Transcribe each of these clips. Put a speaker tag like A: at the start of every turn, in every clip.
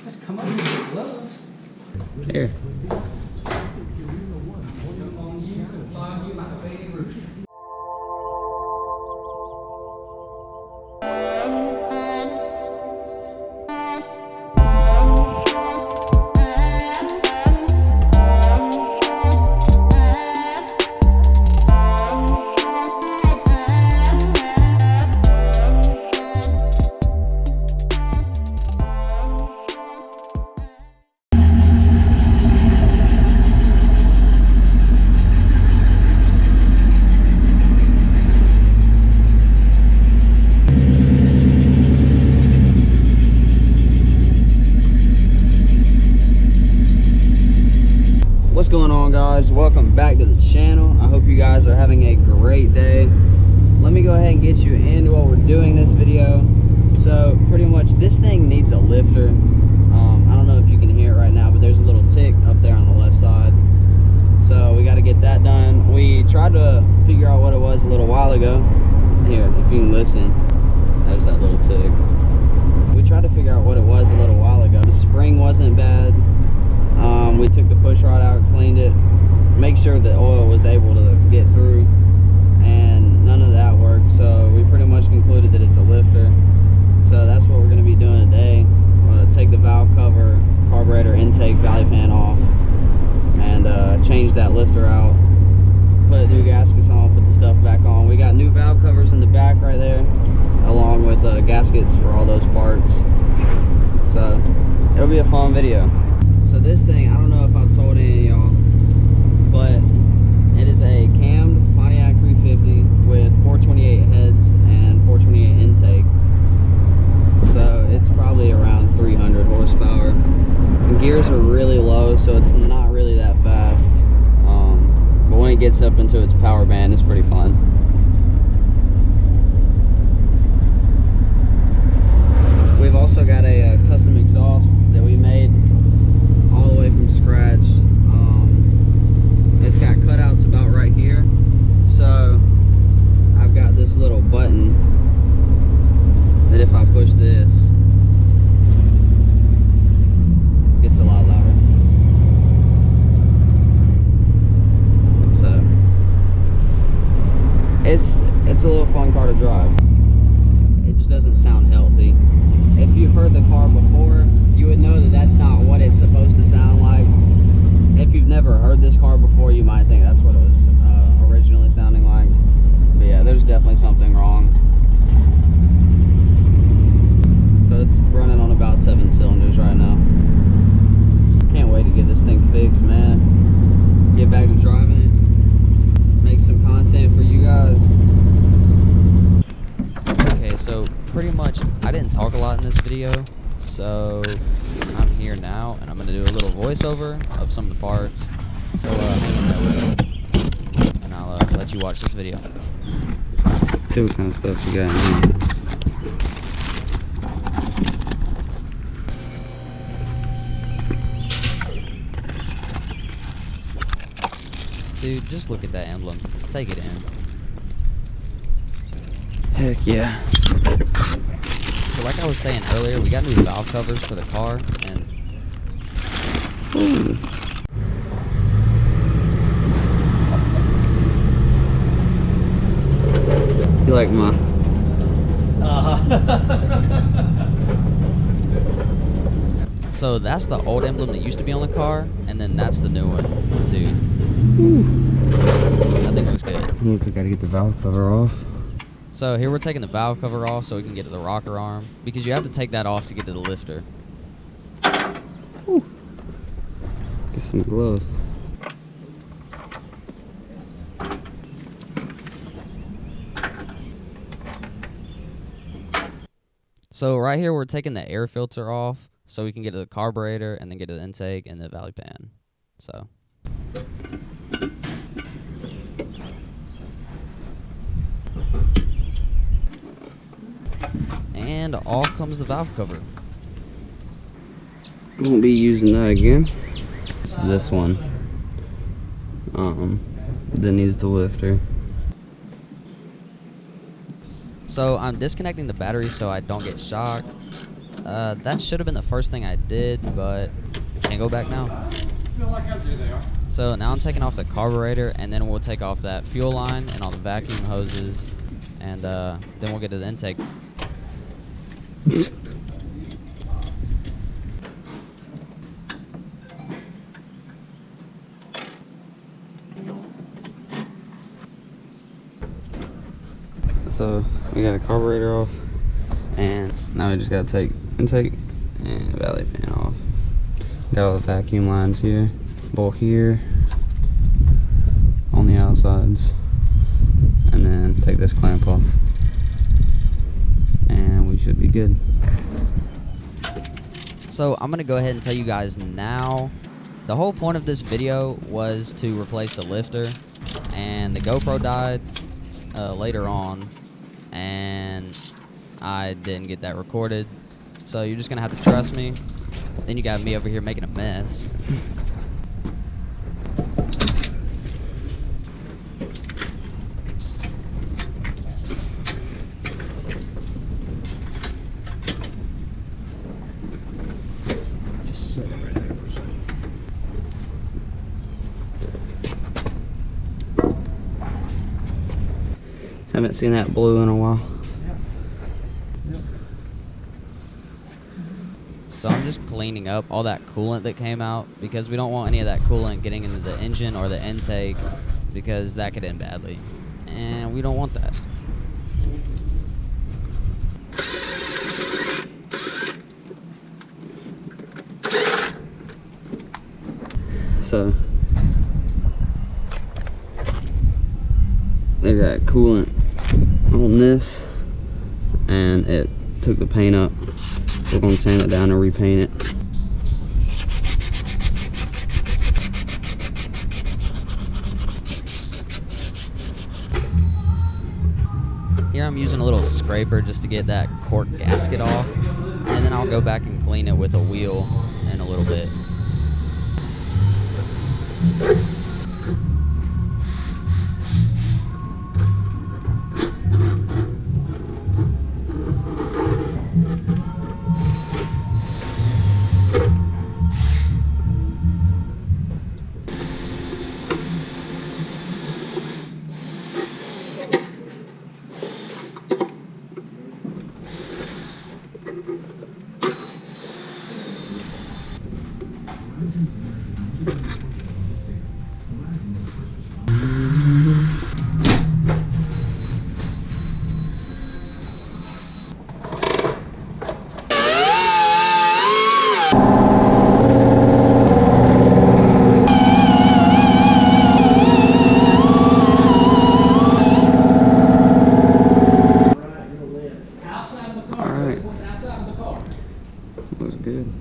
A: Just come up with your gloves.
B: Here. What's going on, guys? Welcome back to the channel. I hope you guys are having a great day. Let me go ahead and get you into what we're doing this video. So pretty much this thing needs a lifter. I don't know if you can hear it right now, but there's a little tick up there on the left side. So we got to get that done. We tried to figure out what it was a little while ago. Here, if you can listen, there's that little tick. We tried to figure out what it was a little while ago. The spring wasn't bad. We took the push rod out, cleaned it, make sure the oil was able to get through, and none of that worked. So we pretty much concluded that it's a lifter. So that's what we're going to be doing today. We're going to take the valve cover, carburetor intake, valley pan off, and change that lifter out, put new gaskets on, put the stuff back on. We got new valve covers in the back right there, along with gaskets for all those parts. So it'll be a fun video. So this thing, I don't know if I've told any of y'all, but it is a cammed Pontiac 350 with 428 heads and 428 intake. So it's probably around 300 horsepower. The gears are really low, so it's not really that fast. But when it gets up into its power band, it's pretty fun. We've also got a custom exhaust that we made all the way from scratch. It's got cutouts about right here, so I've got this little button that if I push this, it gets a lot louder. So it's a little fun car to drive. It just doesn't sound healthy. If you've heard the car before, you would know that that's not what it's supposed to sound like. If you've never heard this car before, you might think that's what it was originally sounding like. But yeah, there's definitely something wrong. So it's running on about 7 cylinders right now. Can't wait to get this thing fixed, man. Get back to driving it. Make some content for you guys.
C: Okay, so pretty much I didn't talk a lot in this video, so I'm here now and I'm going to do a little voiceover of some of the parts. So hang in there with me and I'll let you watch this video.
B: See what kind of stuff you got in here.
C: Dude, just look at that emblem. Take it in.
B: Heck yeah.
C: So like I was saying earlier, we got new valve covers for the car, and
B: Ooh. You like my
C: so that's the old emblem that used to be on the car, and then that's the new one. Dude, that thing looks good.
B: I gotta get the valve cover off.
C: So here we're taking the valve cover off so we can get to the rocker arm, because you have to take that off to get to the lifter.
B: Ooh. Get some gloves.
C: So right here we're taking the air filter off so we can get to the carburetor and then get to the intake and the valley pan. So and off comes the valve cover.
B: Won't be using that again. It's this one that needs the lifter.
C: So I'm disconnecting the battery so I don't get shocked. That should have been the first thing I did, but can't go back now. So now I'm taking off the carburetor, and then we'll take off that fuel line and all the vacuum hoses, and then we'll get to the intake. So we got a carburetor off, and now we just gotta take intake and valley fan off. Got all the vacuum lines here, both here on the outsides, and then take this clamp off, and we should be good. So I'm gonna go ahead and tell you guys now, the whole point of this video was to replace the lifter, and the GoPro died later on, and I didn't get that recorded, so you're just gonna have to trust me. Then you got me over here making a mess.
A: Just set it right there for a second.
B: Haven't seen that blue in a while.
C: So I'm just cleaning up all that coolant that came out, because we don't want any of that coolant getting into the engine or the intake, because that could end badly, and we don't want that.
B: So they got coolant on this, and it took the paint up. We're gonna sand it down and repaint it.
C: Here I'm using a little scraper just to get that cork gasket off, and then I'll go back and clean it with a wheel in a little bit.
B: Looks good.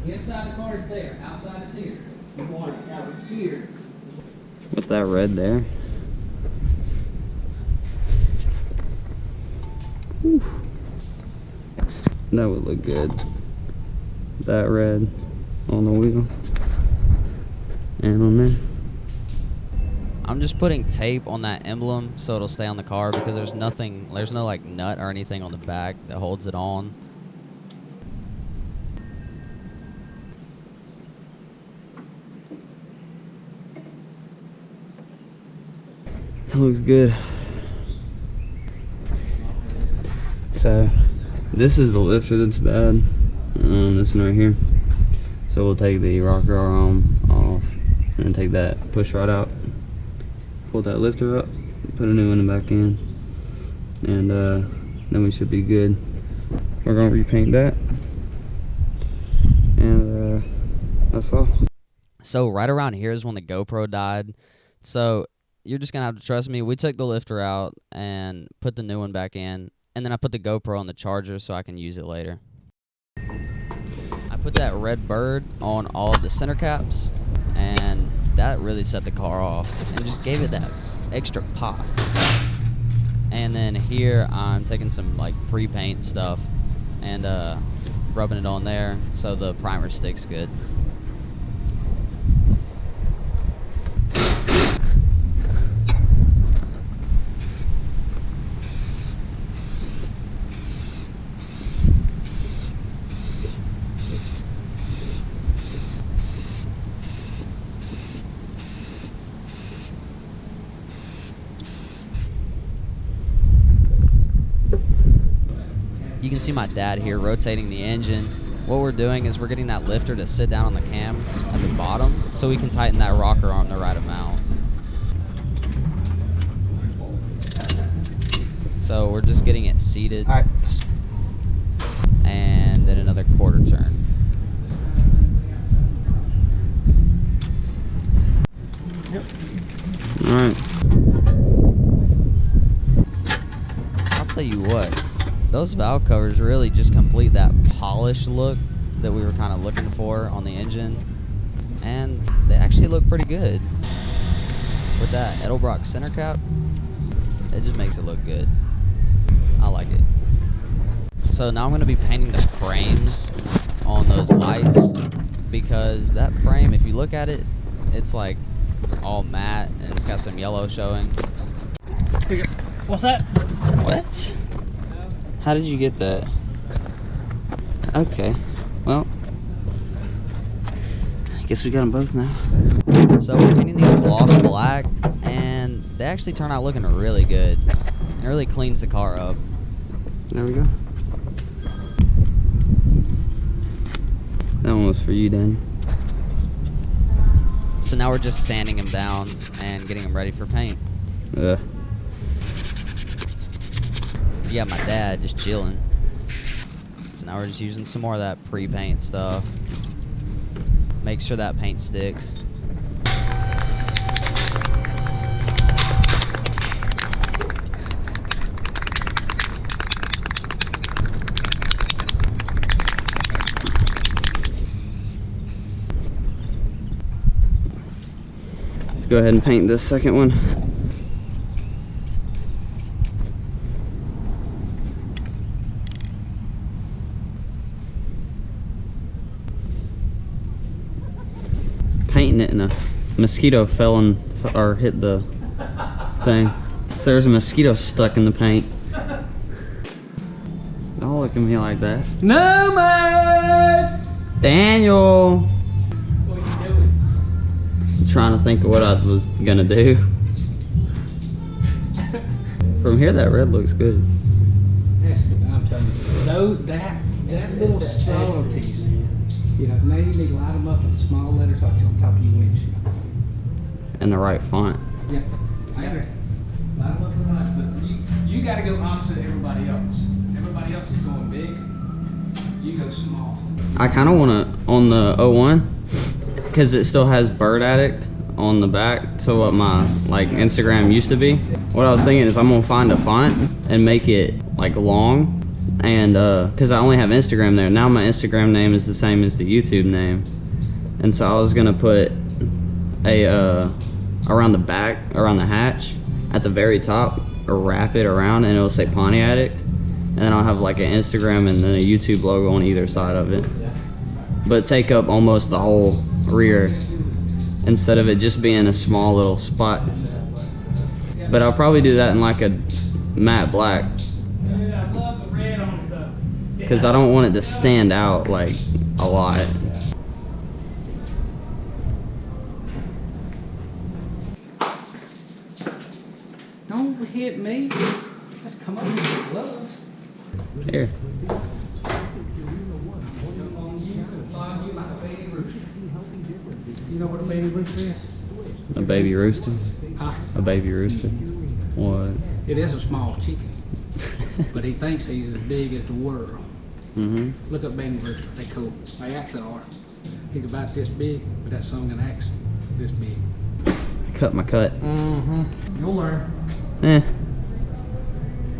D: Inside the car is there, outside is here. You want it out here.
B: With that red there. Whew. That would look good. That red on the wheel and on there.
C: I'm just putting tape on that emblem so it'll stay on the car, because there's no like nut or anything on the back that holds it on.
B: That looks good. So this is the lifter that's bad. This one right here. So we'll take the rocker arm off and then take that push rod out. Pull that lifter up, put a new one back in, and then we should be good. We're gonna repaint that, and that's all.
C: So right around here is when the GoPro died. So you're just gonna have to trust me. We took the lifter out and put the new one back in, and then I put the GoPro on the charger so I can use it later. I put that red bird on all of the center caps, and that really set the car off and just gave it that extra pop. And then here I'm taking some like pre-paint stuff and rubbing it on there so the primer sticks good. see my dad here rotating the engine. What we're doing is we're getting that lifter to sit down on the cam at the bottom so we can tighten that rocker arm the right amount. So we're just getting it seated.
B: All right.
C: And then another quarter turn.
B: All right.
C: I'll tell you what, those valve covers really just complete that polished look that we were kind of looking for on the engine, and they actually look pretty good. With that Edelbrock center cap, it just makes it look good. I like it. So now I'm going to be painting the frames on those lights, because that frame, if you look at it, it's like all matte and it's got some yellow showing.
A: What's that?
B: What? How did you get that? Okay. Well, I guess we got them both now.
C: So we're painting these gloss black, and they actually turn out looking really good. It really cleans the car up.
B: There we go. That one was for you, Daniel.
C: So now we're just sanding them down and getting them ready for paint.
B: Yeah.
C: You got my dad just chilling. So now we're just using some more of that pre-paint stuff. Make sure that paint sticks.
B: Let's go ahead and paint this second one. Painting it and a mosquito fell in or hit the thing. So there's a mosquito stuck in the paint. Don't look at me like that.
A: No, man!
B: Daniel!
A: What are you doing?
B: I'm trying to think of what I was gonna do. From here, that red looks good.
A: I'm telling you, though that little subtleties. You know, now you need to light them up in small letters like on top of your windshield.
B: And the right font.
A: Yep. I agree. Light them up real nice, but you got to go opposite everybody else. Everybody else is going big. You go small.
B: I kind of want to, on the 01, because it still has Bird Addict on the back, so what my like Instagram used to be. What I was thinking is I'm going to find a font and make it like long. And because I only have Instagram there now, my Instagram name is the same as the YouTube name, and so I was gonna put a around the back, around the hatch, at the very top, or wrap it around, and it'll say Pontiac Addict, and then I'll have like an Instagram and then a YouTube logo on either side of it, but take up almost the whole rear instead of it just being a small little spot. But I'll probably do that in like a matte black, because I don't want it to stand out like a lot.
A: Don't hit me. Let's come up with your gloves.
B: Here.
A: You know what a baby rooster is?
B: A baby rooster?
A: Huh?
B: A baby rooster? What?
A: It is a small chicken, but he thinks he's as big as the world.
B: Mm-hmm.
A: Look up baby roosters. They cool. They actually are. Think about this big, but that song and acts this big.
B: Cut my cut.
A: Mm-hmm. You'll learn.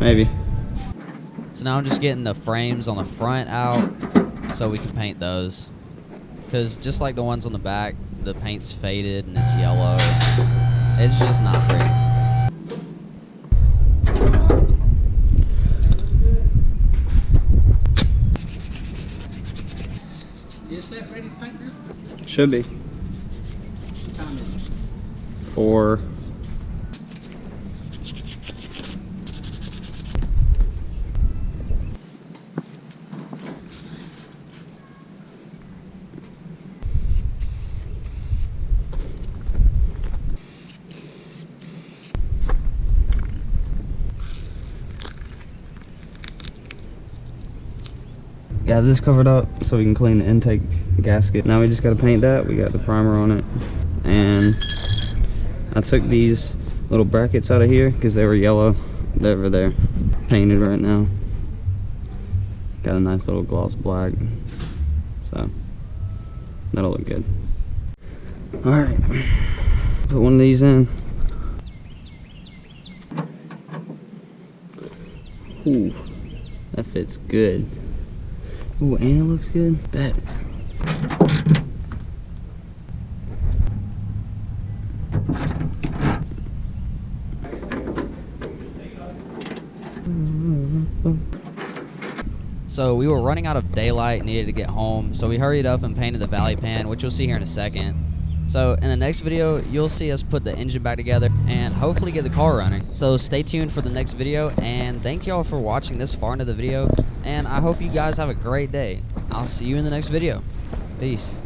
B: Maybe.
C: So now I'm just getting the frames on the front out so we can paint those. Because just like the ones on the back, the paint's faded and it's yellow. It's just not pretty.
A: Is that ready to paint now?
B: Should be.
A: What time is it?
B: 4. got this covered up so we can clean the intake gasket. Now we just gotta paint that. We got the primer on it. And I took these little brackets out of here because they were yellow. They're over there, painted right now. Got a nice little gloss black. So that'll look good. Alright. Put one of these in. Ooh, that fits good. Ooh, and it looks good. Bet.
C: So we were running out of daylight, needed to get home, so we hurried up and painted the valley pan, which you'll see here in a second. So in the next video, you'll see us put the engine back together and hopefully get the car running. So stay tuned for the next video, and thank y'all for watching this far into the video, and I hope you guys have a great day. I'll see you in the next video. Peace.